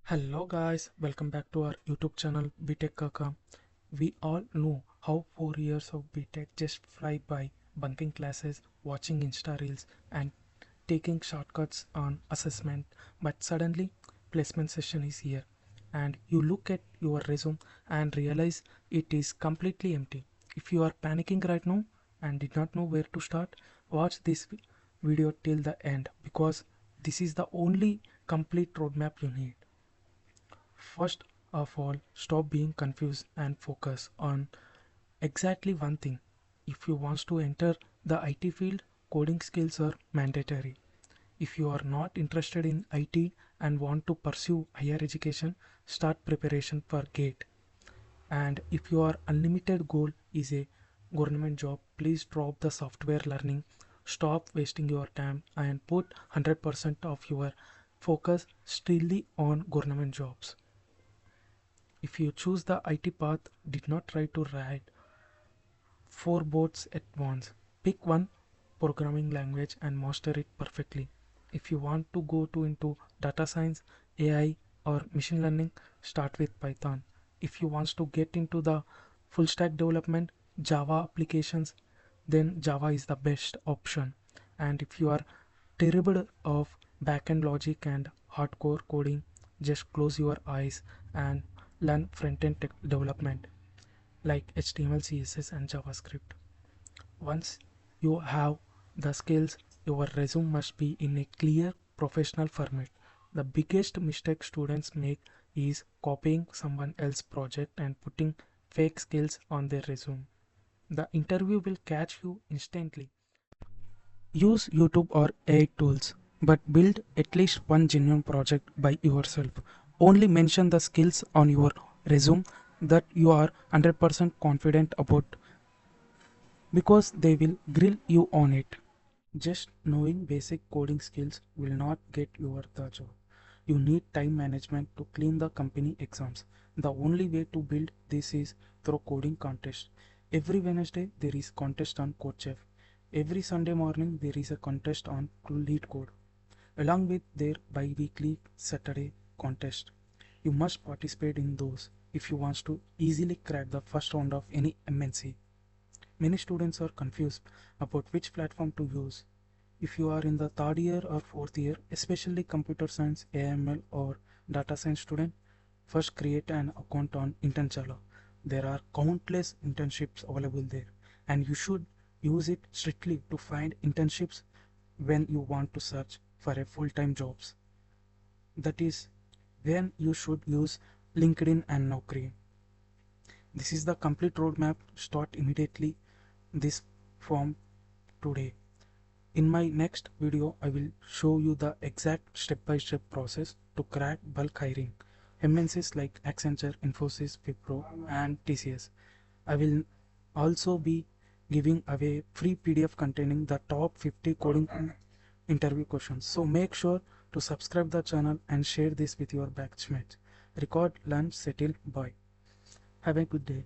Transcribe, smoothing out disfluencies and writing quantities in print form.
Hello guys, welcome back to our YouTube channel B.Tech Khaka. We all know how 4 years of B.Tech just fly by, bunking classes, watching Insta reels and taking shortcuts on assessment, but suddenly placement session is here and you look at your resume and realize it is completely empty. If you are panicking right now and did not know where to start, watch this video till the end because this is the only complete roadmap you need. First of all, stop being confused and focus on exactly one thing. If you want to enter the IT field, coding skills are mandatory. If you are not interested in IT and want to pursue higher education, start preparation for GATE. And if your unlimited goal is a government job, please drop the software learning, stop wasting your time and put 100% of your focus strictly on government jobs. If you choose the IT path, did not try to ride four boats at once. Pick one programming language and master it perfectly. If you want to go into data science, AI or machine learning, start with Python. If you want to get into the full stack development, Java applications, then Java is the best option. And if you are terrible of backend logic and hardcore coding, just close your eyes and learn front-end development like HTML, CSS and JavaScript. Once you have the skills, your resume must be in a clear professional format. The biggest mistake students make is copying someone else's project and putting fake skills on their resume. The interview will catch you instantly. Use YouTube or AI tools, but build at least one genuine project by yourself. Only mention the skills on your resume that you are 100% confident about because they will grill you on it. Just knowing basic coding skills will not get you the job. You need time management to clean the company exams. The only way to build this is through coding contest. Every Wednesday there is contest on CodeChef. Every Sunday morning there is a contest on LeetCode, along with their bi-weekly Saturday contest. You must participate in those if you want to easily crack the first round of any MNC. Many students are confused about which platform to use. If you are in the third year or fourth year, especially computer science, AML or data science student, first create an account on Internshala. There are countless internships available there and you should use it strictly to find internships when you want to search for a full-time jobs. That is when you should use LinkedIn and Naukri. This is the complete roadmap. Start immediately this form today. In my next video, I will show you the exact step-by-step process to crack bulk hiring. MNCs like Accenture, Infosys, Wipro and TCS. I will also be giving away free PDF containing the top 50 coding interview questions. So make sure to subscribe the channel and share this with your batchmates. Record, learn, settle, bye. Have a good day.